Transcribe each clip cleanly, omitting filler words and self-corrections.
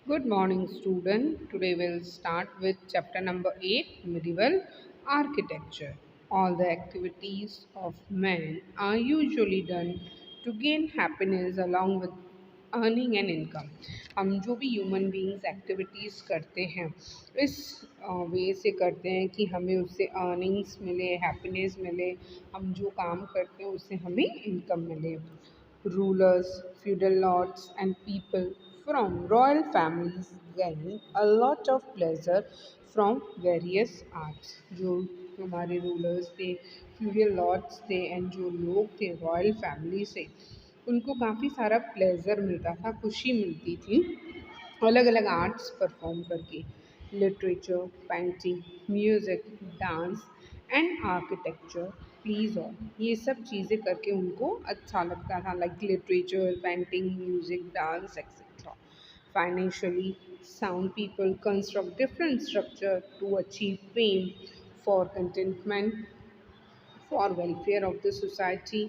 Good morning, student. Today we'll start with chapter number 8, Medieval Architecture. All the activities of man are usually done to gain happiness along with earning an income. हम जो भी human beings activities करते हैं इस वे से करते हैं कि हमें उससे अर्निंग्स मिले, हैप्पीनेस मिले, हम जो काम करते हैं उससे हमें इनकम मिले. Rulers, feudal lords, and people from royal families gain a lot of pleasure from various arts. जो हमारे रूलर्स थे, फ्यूडल लॉर्ड्स थे एंड जो लोग थे रॉयल फैमिली से, उनको काफ़ी सारा प्लेजर मिलता था, खुशी मिलती थी अलग अलग आर्ट्स परफॉर्म करके. Literature, painting, music, dance and architecture please all, ये सब चीज़ें करके उनको अच्छा लगता था, like literature, painting, music, dance etcetera. Financially sound people construct different structure to achieve fame, for contentment, for welfare of the society,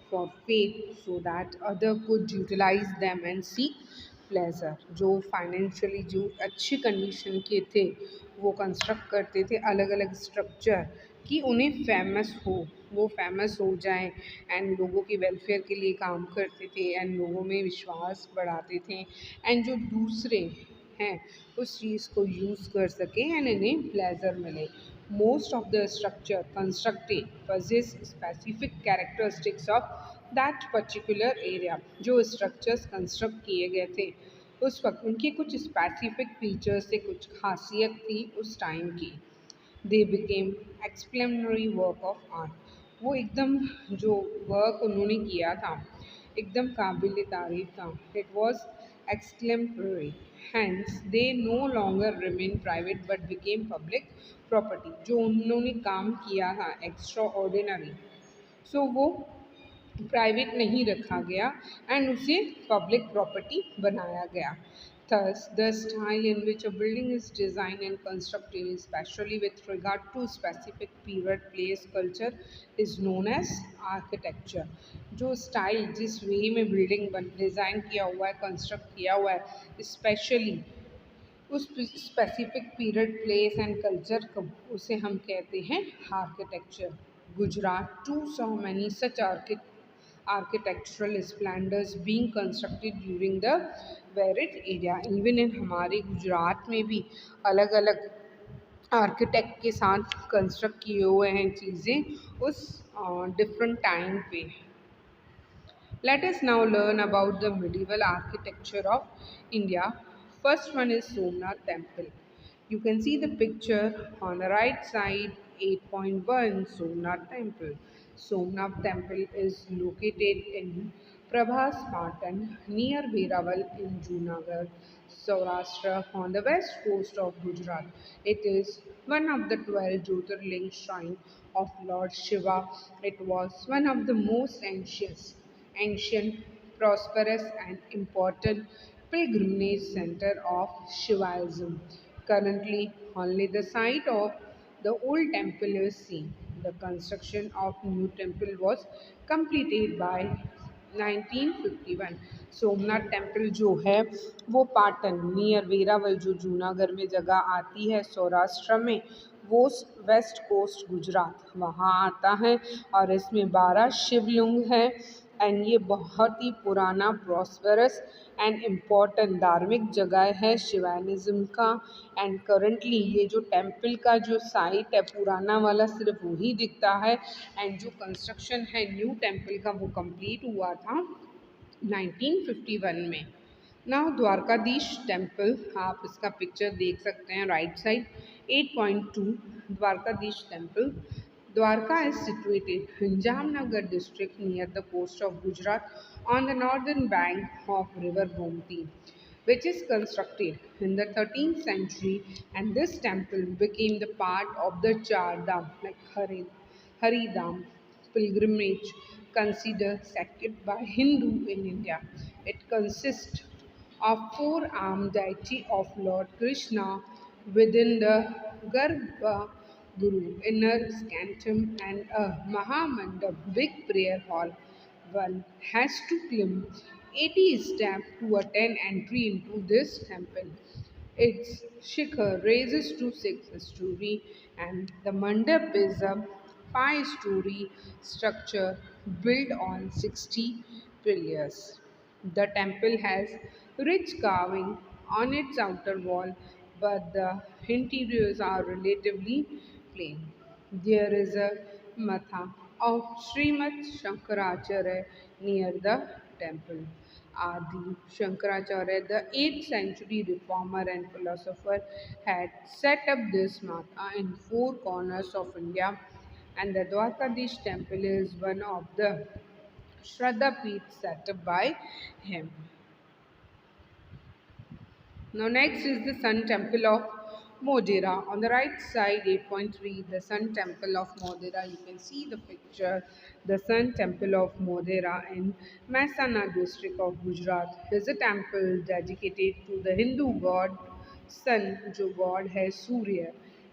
for faith, so that other could utilize them and seek pleasure. जो financially जो अच्छी condition के थे वो construct करते थे अलग अलग स्ट्रक्चर कि उन्हें फेमस हो, वो फेमस हो जाएं एंड लोगों के वेलफेयर के लिए काम करते थे एंड लोगों में विश्वास बढ़ाते थे एंड जो दूसरे हैं उस चीज़ को यूज़ कर सकें एंड इन्हें प्लेजर मिले. Most of the structure constructed possess specific characteristics of that particular area. जो structures construct किए गए थे उस वक्त उनकी कुछ specific features से कुछ खासियत थी उस टाइम की. They became explanatory work of art. वो एकदम जो वर्क उन्होंने किया था एकदम काबिल तारीफ था. It was exclamatory. Hence, they no longer remain private but became public property. जो उन्होंने काम किया था एक्स्ट्रा ऑर्डिनरी, सो वो प्राइवेट नहीं रखा गया एंड उसे पब्लिक प्रॉपर्टी बनाया गया. Thus, the style in which a building is designed and constructed, especially with regard to specific period, place, culture, is known as architecture. जो स्टाइल जिस वे में बिल्डिंग डिज़ाइन किया हुआ है, कंस्ट्रक्ट किया हुआ है, स्पेशली उस specific period, place and culture को, उसे हम कहते हैं architecture. Gujarat to so many such architectural splendors being constructed during the varied area. Even in हमारे गुजरात में भी अलग अलग आर्किटेक्ट के साथ कंस्ट्रक्ट किए हुए हैं चीज़ें उस डिफरेंट टाइम पे. Let us now learn about the medieval architecture of India. First one is Somanath Temple. You can see the picture on the right side, 8.1 Somanath Temple. Somanath Temple is located in Prabhas Patan near Veraval in Junagadh, Saurashtra on the west coast of Gujarat. It is one of the 12 Jyotirling shrine of Lord Shiva. It was one of the most ancient, prosperous, and important pilgrimage center of Shivaism. Currently, only the site of the old temple is seen. The construction of new temple was completed by 1951. Somnath temple जो है वो Patan near Veraval जो जूनागढ़ में जगह आती है सौराष्ट्र में, वो वेस्ट कोस्ट गुजरात वहाँ आता है और इसमें 12 शिवलिंग है एंड ये बहुत ही पुराना प्रॉस्परस एंड इम्पॉर्टेंट धार्मिक जगह है शिवानिज़्म का. एंड करंटली ये जो टेम्पल का जो साइट है पुराना वाला सिर्फ वही दिखता है एंड जो कंस्ट्रक्शन है न्यू टेम्पल का वो कंप्लीट हुआ था 1951 में. नाउ द्वारकाधीश टेम्पल, आप इसका पिक्चर देख सकते हैं right side, 8.2 Dwarkadhish temple. Dwarka is situated in Jamnagar district near the coast of Gujarat on the northern bank of river Gomti, which is constructed in the 13th century, and this temple became the part of the Char Dham, like Haridham pilgrimage considered sacred by Hindu in India. It consists of four-armed deity of Lord Krishna within the Garbha Guru, inner sanctum, and a Mahamandap, big prayer hall. One has to climb 80 steps to attain entry into this temple. Its shikhar raises to 6 story, and the mandap is a 5 story structure built on 60 pillars. The temple has rich carving on its outer wall, but the interiors are relatively plain. There is a matha of Srimad Shankaracharya near the temple. Adi Shankaracharya, the 8th century reformer and philosopher, had set up this matha in four corners of India, and the Dwarkadish temple is one of the Shraddha Peeth set up by him. Now next is the Sun Temple of Modera. On the right side, 8.3, the Sun Temple of Modera. You can see the picture. The Sun Temple of Modera in Mehsana district of Gujarat is a temple dedicated to the Hindu god Sun, जो god है Surya,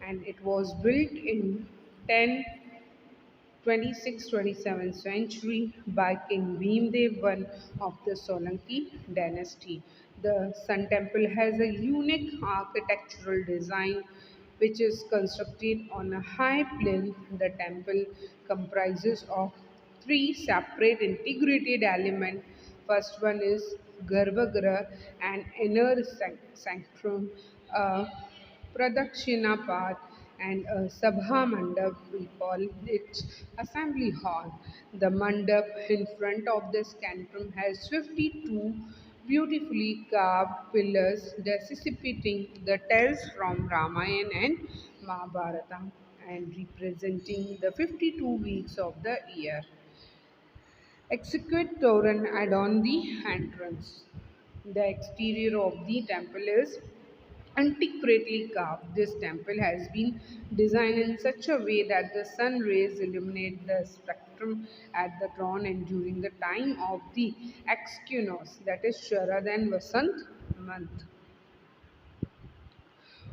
and it was built in 10 26th-27th century by King Bhimdev I of the Solanki dynasty. The Sun Temple has a unique architectural design which is constructed on a high plinth. The temple comprises of three separate integrated elements. First one is Garbhagriha, an inner sanctum, a Pradakshina path, and a Sabha Mandap, we call it assembly hall. The mandap in front of the sanctum has 52 beautifully carved pillars depicting the tales from Ramayana and Mahabharata and representing the 52 weeks of the year. Execute Toran adorn the entrance. The exterior of the temple is antiquely carved. This temple has been designed in such a way that the sun rays illuminate the spectrum at the dawn and during the time of the equinox, that is Sharad and Vasant month.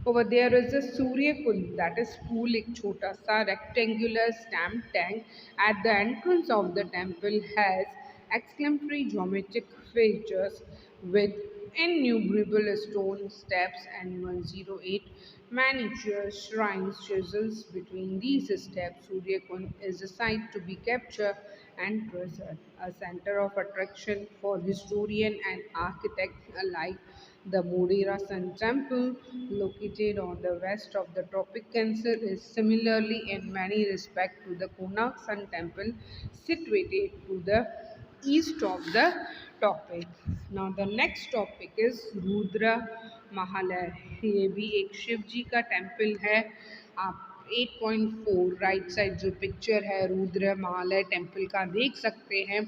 Over there is a Surya Kund, that is pool, एक छोटा सा rectangular stamp tank at the entrance of the temple has exclamatory geometric features with innumerable stone steps and 108 miniature shrines chisels between these steps. Surya Kund is a site to be captured and preserved, a center of attraction for historian and architects alike. The Modera Sun Temple, located on the west of the Tropic Cancer, is similarly in many respects to the Konark Sun Temple, situated to the east of the topic. Now the next topic is Rudra Mahalaya. ये भी एक शिव जी का temple है. आप 8.4 right side जो picture है Rudra Mahalaya temple का देख सकते हैं.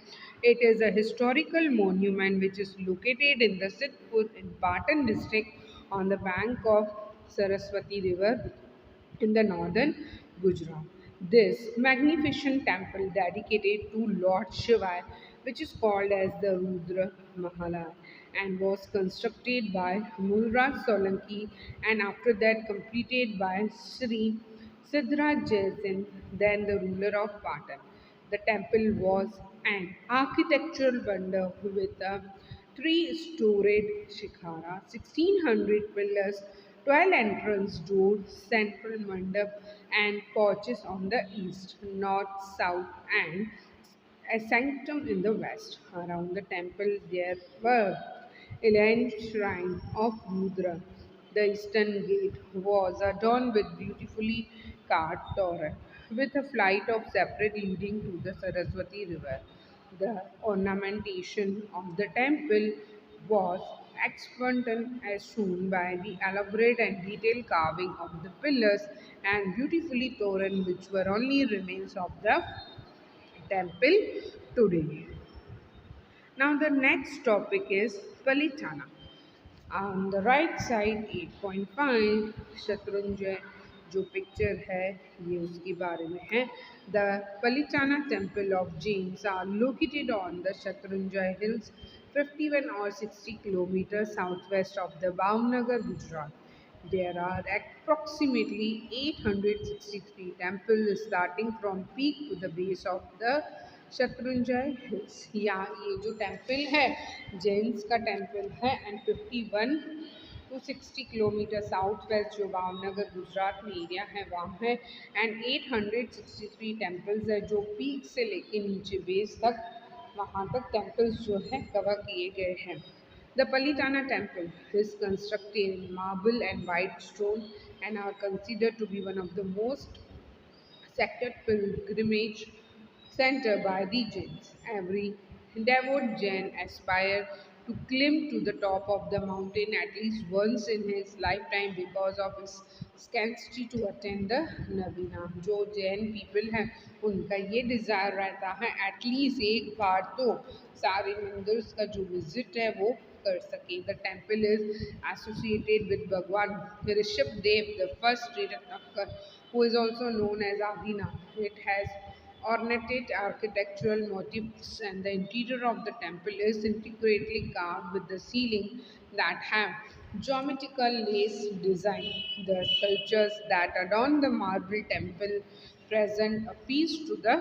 It is a historical monument which is located in the Siddhpur in Patan district on the bank of Saraswati river in the northern Gujarat. This magnificent temple dedicated to Lord Shiva, which is called as the Rudra Mahala, and was constructed by Mulraj Solanki and after that completed by Sri Siddharaj Jain, then the ruler of Patan. The temple was an architectural wonder with a three-storied shikhara, 1600 pillars, 12 entrance doors, central mandap, and porches on the east, north, south, and a sanctum in the west. Around the temple there were 11 shrines of Rudra. The eastern gate was adorned with beautifully carved torrent, with a flight of separate leading to the Saraswati river. The ornamentation of the temple was extant as shown by the elaborate and detailed carving of the pillars and beautifully torn which were only remains of the temple today. Now the next topic is Kalitana. On the right side 8.5 Shatrunjaya जो picture है ये उसके बारे में है. The Palitana temple of Jains are located on the Shatrunjaya hills 51 or 60 kilometers southwest of the Bhavnagar, Gujarat. There are approximately 863 temples starting from peak to the base of the Shatrunjaya hills. या ये जो टेम्पल है जेन्स का टेम्पल है and 51 260 kilometre south west जो भावनगर गुजरात में area है वहाँ है। एंड 863 टेम्पल्स है जो पीक से लेके नीचे बेस तक वहाँ तक टेम्पल्स जो है कवर किए गए हैं। The Kalitana temple is constructed in marble and white stone and are considered to be one of the most sacred pilgrimage center by regions. Every devout Jain aspires to climb to the top of the mountain at least once in his lifetime because of his scarcity to attend the नवीना। जो Jain people हैं उनका ये desire रहता है at least एक बार तो सारे मंदिर्स का जो विजिट है वो कर सके। The temple is associated with Bhagwan Rishabh Dev the first Tirthankar, who is also known as Adina. It has ornate architectural motifs and the interior of the temple is intricately carved with the ceiling that have geometrical lace design. The sculptures that adorn the marble temple present a peace to the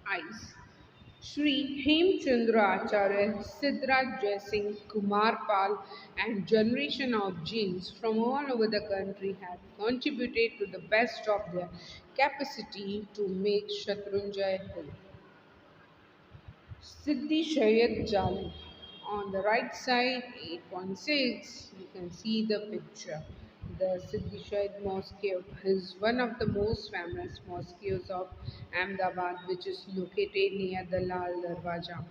eyes. Sri Hemchandra Acharya, Siddharth Jaising, Kumar Pal, and generation of Jains from all over the country have contributed to the best of their capacity to make Shatrunjaya Hill. Siddhi Shahid Jali. On the right side, 8.6, you can see the picture. The Siddhi Shahid Mosque is one of the most famous mosques of Ahmedabad, which is located near the Lal Darwaja.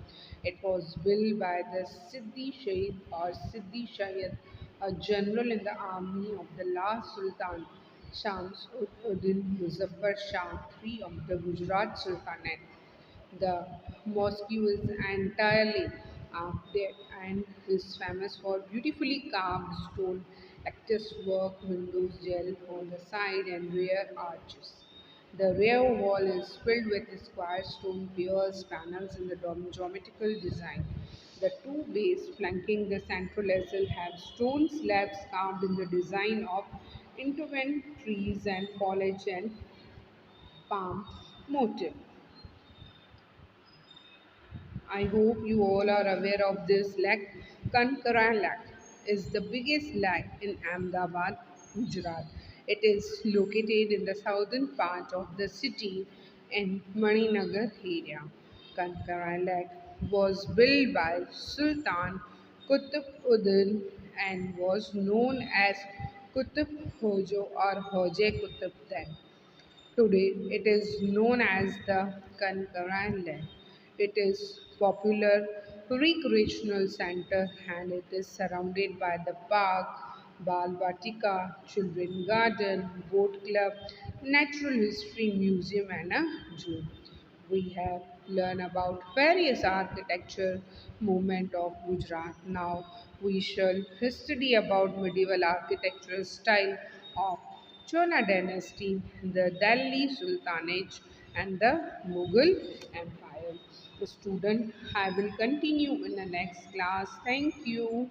It was built by the Siddhi Shahid or Siddhi Shahid, a general in the army of the last Sultan Shams ud-Din Muzaffar Shah III of the Gujarat Sultanate. The mosque is entirely arched and is famous for beautifully carved stone lattice work, windows, gel on the side, and rear arches. The rear wall is filled with square stone piers, panels in the geometrical design. The two bays flanking the central level have stone slabs carved in the design of intertwined trees and foliage and palm motif. I hope you all are aware of this lake. Kankaria Lake is the biggest lake in Ahmedabad, Gujarat. It is located in the southern part of the city in Maninagar area. Kankaria Lake was built by Sultan Qutb and was known as Qutb Hojo or Hoje Qutb then. Today, it is known as the Kankaran Lake. It is popular recreational center and it is surrounded by the park, Bal Vatika, Children Garden, Boat Club, Natural History Museum and a zoo. We have learned about various architecture movement of Gujarat. Now we shall study about medieval architectural style of Chola dynasty, the Delhi Sultanate and the Mughal Empire. The student, I will continue in the next class. Thank you.